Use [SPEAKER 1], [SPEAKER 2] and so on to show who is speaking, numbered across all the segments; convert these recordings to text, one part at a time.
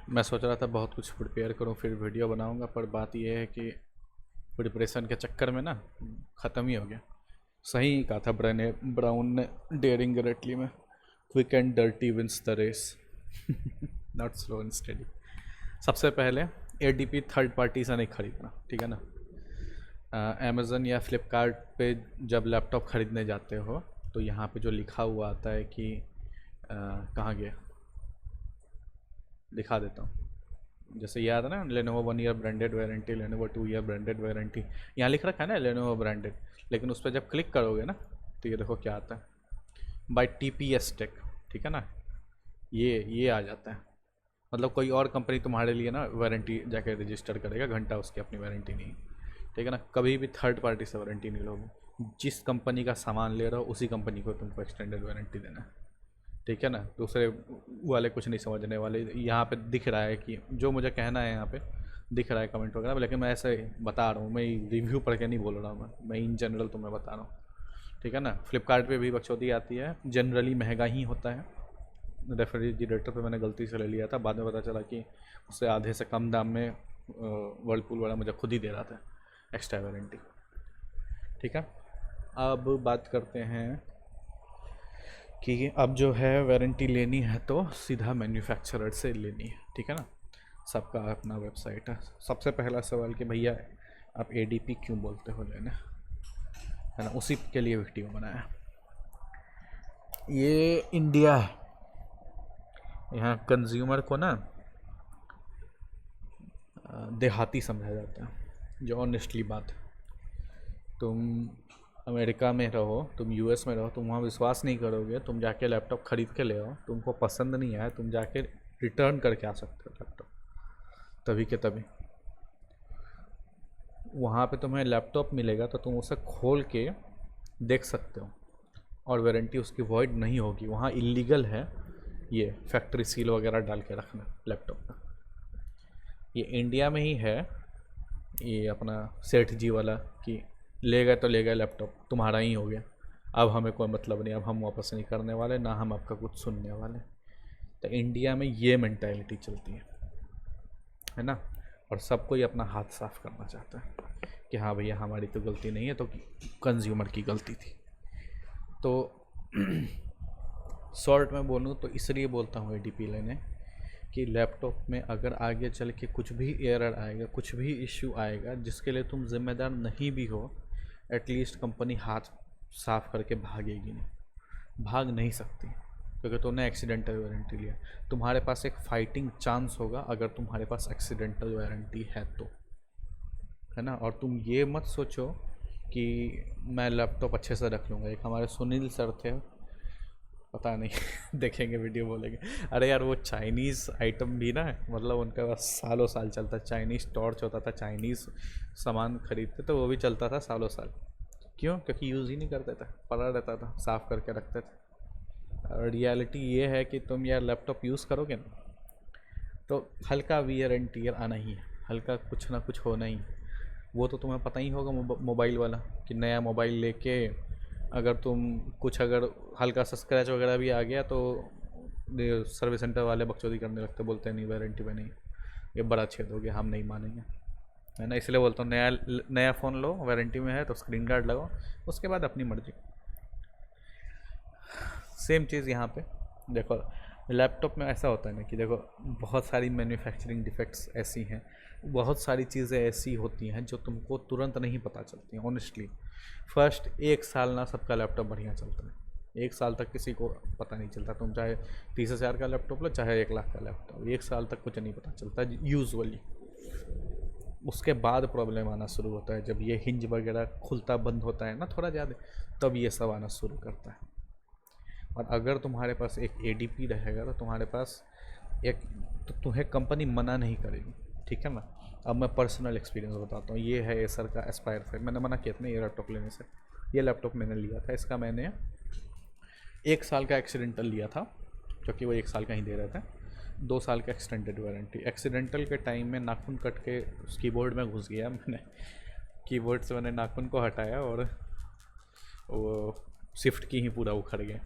[SPEAKER 1] मैं सोच रहा था बहुत कुछ प्रिपेयर करूं फिर वीडियो बनाऊंगा, पर बात यह है कि प्रिपरेशन के चक्कर में ना ख़त्म ही हो गया। सही कहा था ब्रेने ब्राउन ने डेयरिंग ग्रेटली में, quick and dirty wins the race not slow and steady. सबसे पहले एडीपी थर्ड पार्टी से नहीं खरीदना, ठीक है ना। अमेज़न या फ्लिपकार्ट पे जब लैपटॉप ख़रीदने जाते हो तो यहाँ पे जो लिखा हुआ आता है कि कहाँ गया, दिखा देता हूँ। जैसे याद है ना, Lenovo 1 year branded warranty, Lenovo 2 year branded warranty, यहाँ लिख रखा है ना लेनोवो ब्रांडेड, लेकिन उस पर जब क्लिक करोगे ना तो ये देखो क्या आता है, बाय टीपीएस टेक, ठीक है ना। ये आ जाता है, मतलब कोई और कंपनी तुम्हारे लिए ना वारंटी जाके रजिस्टर करेगा, घंटा उसकी अपनी वारंटी नहीं, ठीक है ना। कभी भी थर्ड पार्टी से वारंटी नहीं लोगे, जिस कंपनी का सामान ले रहे हो उसी कंपनी को तुमको एक्सटेंडेड वारंटी देना है, ठीक है ना। दूसरे वाले कुछ नहीं समझने वाले। यहाँ पे दिख रहा है कि जो मुझे कहना है यहाँ पे दिख रहा है कमेंट वगैरह में, लेकिन मैं ऐसे बता रहा हूँ, मैं रिव्यू पढ़ के नहीं बोल रहा हूँ, मैं इन जनरल तुम्हें बता रहा हूँ, ठीक है ना। फ्लिपकार्ट पे भी बकचोदी आती है, जनरली महंगा ही होता है। रेफ्रिजरेटर पे मैंने गलती से ले लिया था, बाद में पता चला कि उससे आधे से कम दाम में वर्लपूल वाला मुझे खुद ही दे रहा था एक्स्ट्रा वारंटी, ठीक है। अब बात करते हैं कि अब जो है वारंटी लेनी है तो सीधा मैन्युफैक्चरर से लेनी है, ठीक है ना। सबका अपना वेबसाइट है। सबसे पहला सवाल कि भैया आप एडीपी क्यों बोलते हो लेने, है ना, उसी के लिए वीडियो बनाया। ये इंडिया है, यहाँ कंज्यूमर को ना देहाती समझा जाता है, जो ऑनेस्टली बात है। तुम अमेरिका में रहो, तुम यूएस में रहो, तुम वहाँ विश्वास नहीं करोगे, तुम जाके लैपटॉप ख़रीद के ले आओ, तुमको पसंद नहीं आया, तुम जाके रिटर्न करके आ सकते हो लैपटॉप तभी के तभी। वहाँ पे तुम्हें लैपटॉप मिलेगा तो तुम उसे खोल के देख सकते हो और वारंटी उसकी वॉइड नहीं होगी। वहाँ इलीगल है ये फैक्ट्री सील वगैरह डाल के रखना लैपटॉप का। ये इंडिया में ही है, ये अपना सेठ जी वाला कि ले गए तो ले गए, लैपटॉप तुम्हारा ही हो गया, अब हमें कोई मतलब नहीं, अब हम वापस नहीं करने वाले, ना हम आपका कुछ सुनने वाले। तो इंडिया में ये मेंटालिटी चलती है ना। और सबको ये अपना हाथ साफ करना चाहता है कि हाँ भैया हमारी तो गलती नहीं है, तो कंज्यूमर की गलती थी। तो शॉर्ट में बोलूँ तो इसलिए बोलता हूँ एडीपी लेने कि लैपटॉप में अगर आगे चल के कुछ भी एरर आएगा, कुछ भी इश्यू आएगा जिसके लिए तुम जिम्मेदार नहीं भी हो, एटलीस्ट कंपनी हाथ साफ करके भागेगी नहीं, भाग नहीं सकती, क्योंकि तुमने एक्सीडेंटल वारंटी लिया। तुम्हारे पास एक फाइटिंग चांस होगा अगर तुम्हारे पास एक्सीडेंटल वारंटी है तो, है ना। और तुम ये मत सोचो कि मैं लैपटॉप अच्छे से रख लूँगा। एक हमारे सुनील सर थे, पता नहीं देखेंगे वीडियो बोलेंगे, अरे यार वो चाइनीज़ आइटम भी ना, मतलब उनका बस सालों साल चलता, चाइनीज़ टॉर्च होता था, चाइनीज़ सामान खरीदते तो वो भी चलता था सालों साल। क्यों? क्योंकि यूज़ ही नहीं करते थे, पड़ा रहता था, साफ़ करके रखते थे। और रियलिटी ये है कि तुम यार लैपटॉप यूज़ करोगे ना तो हल्का वियर एंड टियर आना ही है, हल्का कुछ ना कुछ होना ही है। वो तो तुम्हें पता ही होगा मोबाइल वाला, कि नया मोबाइल लेके अगर तुम कुछ अगर हल्का सा स्क्रैच वगैरह भी आ गया तो सर्विस सेंटर वाले बकचोदी करने लगते, बोलते हैं नहीं वारंटी में नहीं, ये बड़ा छेद हो गया, हम नहीं मानेंगे, है ना। इसलिए बोलता हूँ नया नया फ़ोन लो, वारंटी में है तो स्क्रीन गार्ड लगाओ, उसके बाद अपनी मर्जी। सेम चीज़ यहाँ पे देखो, लैपटॉप में ऐसा होता है ना कि देखो बहुत सारी मैन्युफैक्चरिंग डिफेक्ट्स ऐसी हैं, बहुत सारी चीज़ें ऐसी होती हैं जो तुमको तुरंत नहीं पता चलती हैं ऑनेस्टली। फर्स्ट 1 साल ना सबका लैपटॉप बढ़िया चलता है, 1 साल तक किसी को पता नहीं चलता। तुम चाहे 30,000 का लैपटॉप लो, चाहे 1 लाख का लैपटॉप, 1 साल तक कुछ नहीं पता चलता यूजुअली। उसके बाद प्रॉब्लम आना शुरू होता है जब ये हिंज वगैरह खुलता बंद होता है ना थोड़ा ज़्यादा, तब ये सब आना शुरू करता है। और अगर तुम्हारे पास एक एडीपी रहेगा तो तुम्हारे पास एक, तो तुम्हें कंपनी मना नहीं करेगी, ठीक है ना। अब मैं पर्सनल एक्सपीरियंस बताता हूँ। ये है एसर का एस्पायर 5, मैंने मना किया था ना ये लैपटॉप लेने से। ये लैपटॉप मैंने लिया था, इसका मैंने 1 साल का एक्सीडेंटल लिया था, क्योंकि वो 1 साल का ही दे रहे थे। 2 साल का एक्सटेंडेड वारंटी। एक्सीडेंटल के टाइम में नाखून कट के उस कीबोर्ड में घुस गया मैंने, कीबोर्ड से मैंने नाखून को हटाया और वो शिफ्ट की ही पूरा उखड़ गया।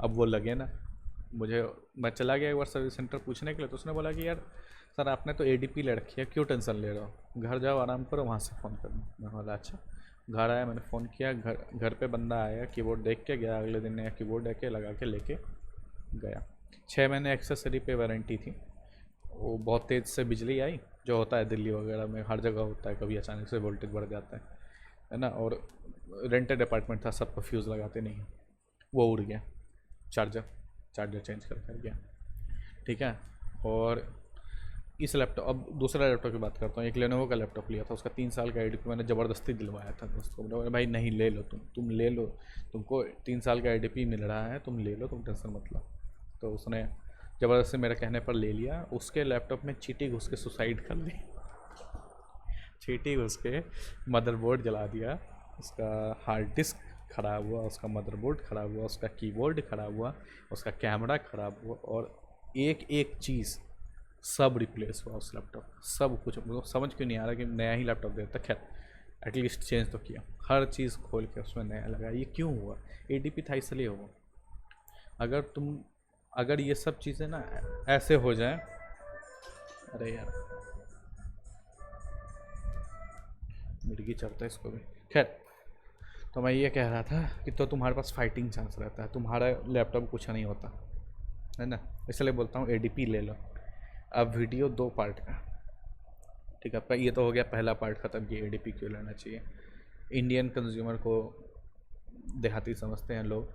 [SPEAKER 1] अब वो लगे ना मुझे मैं चला गया एक बार सर्विस सेंटर पूछने के लिए, तो उसने बोला कि यार सर आपने तो एडीपी ले रखी है, क्यों टेंशन ले रहे हो, घर जाओ आराम करो, वहाँ से फ़ोन करना। मैं बोला अच्छा। घर आया, मैंने फ़ोन किया, घर पे बंदा आया, कीबोर्ड देख के गया, अगले दिन नया कीबोर्ड देके लगा के लेके गया। 6 महीने एक्सेसरी पे वारंटी थी। वो बहुत तेज़ से बिजली आई, जो होता है दिल्ली वगैरह में हर जगह होता है, कभी अचानक से वोल्टेज बढ़ जाता है ना। और रेंटेड अपार्टमेंट था, सबको फ्यूज़ लगाते नहीं हैं, वो उड़ गया, चार्जर चेंज कर गया, ठीक है। और इस लैपटॉप, अब दूसरा लैपटॉप की बात करता हूँ। एक लेनोवो का लैपटॉप लिया था, उसका 3 साल का एडीपी मैंने ज़बरदस्ती दिलवाया था दोस्त को। बोला भाई नहीं ले लो, तुम ले लो, तुमको 3 साल का एडीपी मिल रहा है, तुम ले लो, तुम टेंशन मत लो। तो उसने ज़बरदस्ती मेरे कहने पर ले लिया। उसके लैपटॉप में चींटी घुस के सुसाइड कर ली। चींटी घुस के मदरबोर्ड जला दिया, उसका हार्ड डिस्क ख़राब हुआ, उसका मदरबोर्ड ख़राब हुआ, उसका कीबोर्ड ख़राब हुआ, उसका कैमरा ख़राब हुआ, और एक एक चीज़ सब रिप्लेस हुआ उस लैपटॉप, सब कुछ। मुझे समझ क्यों नहीं आ रहा कि नया ही लैपटॉप देता। खैर एटलीस्ट चेंज तो किया, हर चीज़ खोल के उसमें नया लगा। ये क्यों हुआ? एडीपी था इसलिए हुआ। अगर ये सब चीज़ें ना ऐसे हो जाए, अरे यार मिर्गी चढ़ता है इसको भी। खैर, तो मैं ये कह रहा था कि तो तुम्हारे पास फाइटिंग चांस रहता है, तुम्हारा लैपटॉप कुछ नहीं होता है ना। इसलिए बोलता हूँ एडीपी ले लो। अब वीडियो 2 पार्ट का, ठीक है। पर ये तो हो गया पहला पार्ट ख़त्म कि एडीपी क्यों लेना चाहिए। इंडियन कंज्यूमर को देहाती समझते हैं लोग,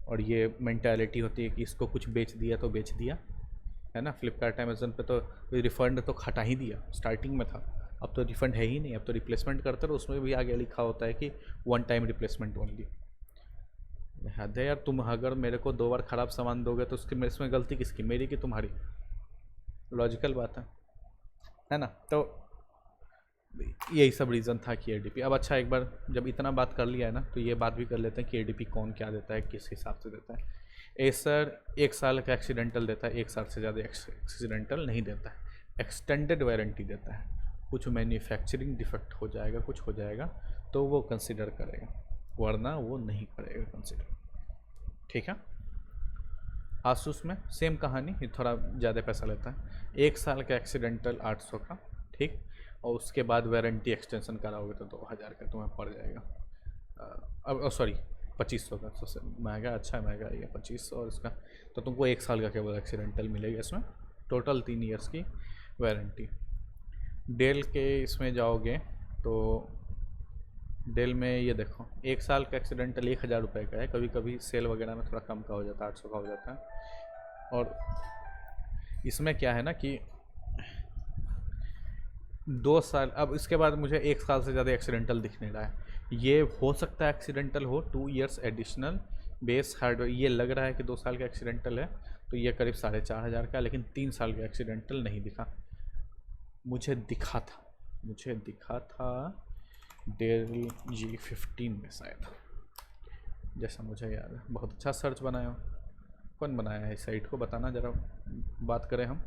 [SPEAKER 1] और ये मेंटालिटी होती है कि इसको कुछ बेच दिया तो बेच दिया, है ना। फ्लिपकार्ट अमेज़न पे तो रिफ़ंड तो हटा ही दिया, स्टार्टिंग में था, अब तो रिफ़ंड है ही नहीं। अब तो रिप्लेसमेंट करते रहो, उसमें भी आगे लिखा होता है कि 1 टाइम रिप्लेसमेंट ओनली। हद है यार, तुम अगर मेरे को 2 बार ख़राब सामान दोगे तो उसकी मेरे इसमें गलती किसकी, मेरी कि तुम्हारी? लॉजिकल बात है ना। तो यही सब रीज़न था कि एडीपी। अब अच्छा, एक बार जब इतना बात कर लिया है ना, तो ये बात भी कर लेते हैं कि एडीपी कौन क्या देता है, किस हिसाब से देता है। एसर 1 साल का एक्सीडेंटल देता है, 1 साल से ज़्यादा एक्सीडेंटल नहीं देता है। एक्सटेंडेड वारंटी देता है, कुछ मैन्युफैक्चरिंग डिफेक्ट हो जाएगा, कुछ हो जाएगा तो वो कंसिडर करेगा, वरना वो नहीं करेगा कंसिडर, ठीक है। आसूस में सेम कहानी, ये थोड़ा ज़्यादा पैसा लेता है। 1 साल का एक्सीडेंटल 800 का, ठीक। और उसके बाद वारंटी एक्सटेंशन कराओगे तो 2000 का तुम्हें पड़ जाएगा। अब सॉरी 2500 का, सबसे महंगा, अच्छा महंगा ये 2500। और इसका तो तुमको 1 साल का केवल एक्सीडेंटल मिलेगा इसमें, टोटल 3 ईयर्स की वारंटी। डेल के इसमें जाओगे तो डेल में ये देखो, 1 साल का एक्सीडेंटल 1000 रुपये का है, कभी कभी सेल वगैरह में थोड़ा कम का हो जाता है, 800 का हो जाता है। और इसमें क्या है ना कि 2 साल, अब इसके बाद मुझे 1 साल से ज़्यादा एक्सीडेंटल दिख नहीं रहा है। ये हो सकता है एक्सीडेंटल हो 2 ईयर्स एडिशनल बेस हार्डवेयर, ये लग रहा है कि 2 साल का एक्सीडेंटल है, तो ये करीब 4500 का। लेकिन 3 साल का एक्सीडेंटल नहीं दिखा, मुझे दिखा था डेल G15 में शायद, जैसा मुझे याद है। बहुत अच्छा सर्च बनाया हो, कौन बनाया है इस साइट को, बताना ज़रा, बात करें हम।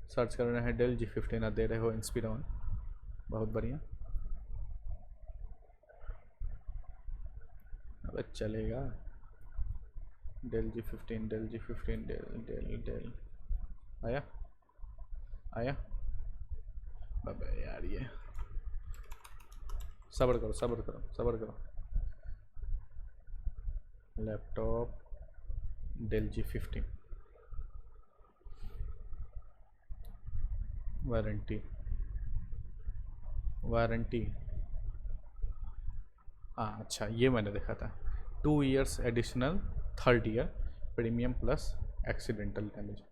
[SPEAKER 1] सर्च कर रहे हैं डेल G15, दे रहे हो इंस्पिरॉन, बहुत बढ़िया। अब चलेगा डेल G15 डेल आया बाबा यार, ये सब्र करो। लैपटॉप डेल G15 वारंटी हाँ अच्छा, ये मैंने देखा था 2 years additional, 3rd year premium plus accidental damage.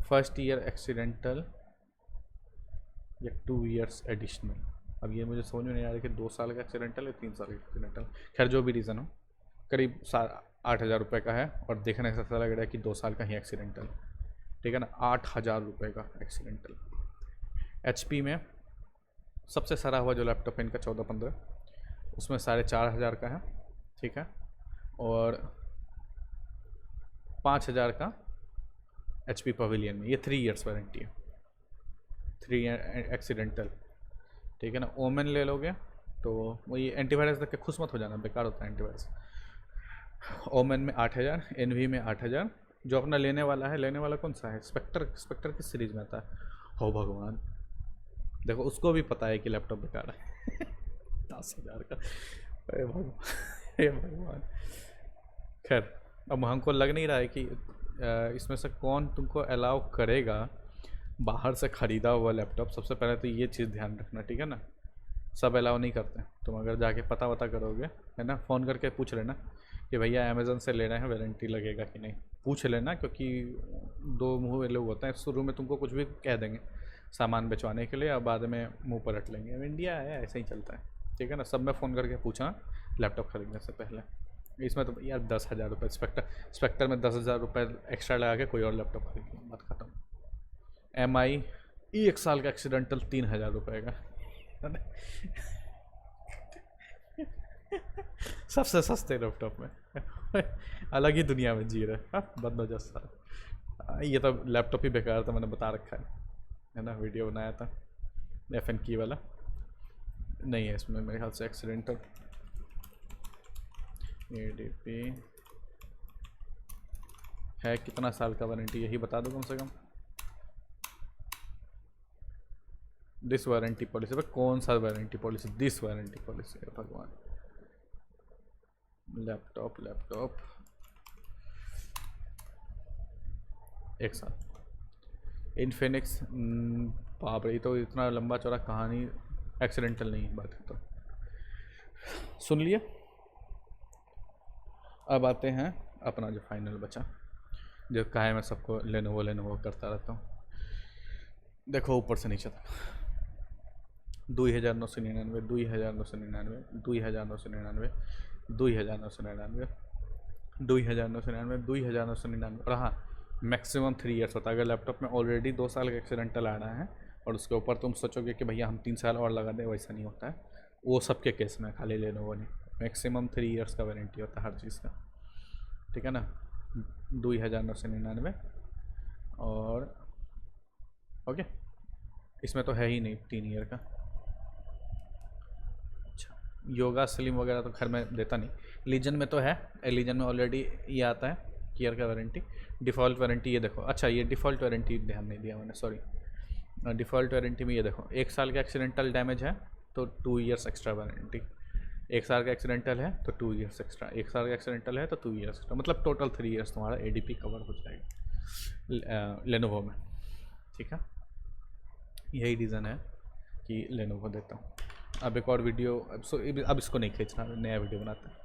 [SPEAKER 1] 1st year accidental या 2 ईयर्स एडिशनल। अब ये मुझे समझ में नहीं आ रहा कि 2 साल का एक्सीडेंटल है, 3 साल का एक्सीडेंटल। खैर जो भी रीज़न हो, करीब 8000 रुपये का है, और देखने से ऐसा लग रहा है कि 2 साल का ही एक्सीडेंटल, ठीक है ना। 8000 रुपये का एक्सीडेंटल। HP में सबसे सड़ा हुआ जो लैपटॉप है इनका 1415, उसमें 4500 का है, ठीक है। और 5000 का HP पवेलियन में, ये 3 ईयर्स वारंटी है, 3 एक्सीडेंटल, ठीक है ना। ओमेन ले लोगे तो वही, एंटीवायरस देख के खुश मत हो जाना, बेकार होता है एंटीवायरस। ओमेन में 8000, NV में 8000, जो अपना लेने वाला है, लेने वाला कौन सा है? स्पेक्टर। स्पेक्टर किस सीरीज में आता है? हो भगवान, देखो उसको भी पता है कि लैपटॉप बेकार है। 10,000 का, अरे भगवान, हे भगवान। खैर, अब हमको लग नहीं रहा है कि इसमें से कौन तुमको अलाउ करेगा बाहर से ख़रीदा हुआ लैपटॉप। सबसे पहले तो ये चीज़ ध्यान रखना, ठीक है ना? सब अलाउ नहीं करते। तुम अगर जाके पता करोगे, है ना, फ़ोन करके पूछ लेना कि भैया अमेज़न से ले रहे हैं, वारंटी लगेगा कि नहीं, पूछ लेना। क्योंकि दो मुँह लोग होते हैं, शुरू में तुमको कुछ भी कह देंगे सामान बेचवाने के लिए, और बाद में मुंह पलट लेंगे। अब इंडिया है, ऐसे ही चलता है, ठीक है ना? सब में फ़ोन करके पूछा लैपटॉप खरीदने से पहले। इसमें तो यार 10,000 रुपये, स्पेक्टर में 10,000 रुपये एक्स्ट्रा लगा के कोई और लैपटॉप खरीद लो, बात खत्म। MI एक साल का एक्सीडेंटल 3,000 रुपये का। सबसे सस्ते लैपटॉप में। अलग ही दुनिया में जी रहे। बंद हो जा सारा। ये तो लैपटॉप ही बेकार था, मैंने बता रखा है ना? वीडियो बनाया था FN की वाला, नहीं है इसमें मेरे ख्याल से एक्सीडेंटल। ADP है, कितना साल का वारंटी यही बता दो कम से कम। दिस वारंटी पॉलिसी, पर कौन सा warranty policy? This warranty policy है भगवान। लैपटॉप लैपटॉप 1 साल। इनफिनिक्स, बाप रे, तो इतना लंबा चौड़ा कहानी, एक्सीडेंटल नहीं है, बात है तो सुन लिया। अब आते हैं अपना जो फाइनल बचा, जो कहा मैं सबको लेनोवो करता रहता हूँ। देखो ऊपर से नीचे तक 2,999, 2,999, 2,999, 2,999, 2,999, 2,999। और हाँ, मैक्सिमम 3 ईयर्स होता है। अगर लैपटॉप में ऑलरेडी 2 साल का एक्सीडेंटल आ रहा है और उसके ऊपर तुम सोचोगे कि भैया हम 3 साल और लगा दें, वैसा नहीं होता है। वो सबके केस में, खाली लेनोवो नहीं, मैक्सिमम 3 ईयर्स का वारंटी होता है हर चीज़ का, ठीक है ना? 2,999 और ओके, इसमें तो है ही नहीं 3 ईयर का। अच्छा, योगा स्लिम वगैरह तो खैर मैं देता नहीं। लीजन में तो है, लीजन में ऑलरेडी ये आता है ईयर का वारंटी। डिफ़ॉल्ट वारंटी ये देखो, अच्छा ये डिफ़ॉल्ट वारंटी ध्यान नहीं दिया मैंने, सॉरी। डिफ़ॉल्ट वारंटी में ये देखो, 1 साल का एक्सीडेंटल डैमेज है तो 2 ईयर्स एक्स्ट्रा वारंटी। 1 साल का एक्सीडेंटल है तो 2 ईयर्स एक्स्ट्रा। 1 साल का एक्सीडेंटल है तो 2 ईयर्स एक्स्ट्रा, मतलब टोटल 3 ईयर्स तुम्हारा ADP कवर हो जाएगा लेनोवो में, ठीक है? यही रीज़न है कि लेनोवो देता हूँ। अब एक और वीडियो, अब इसको नहीं खींचना, नया वीडियो बनाते हैं।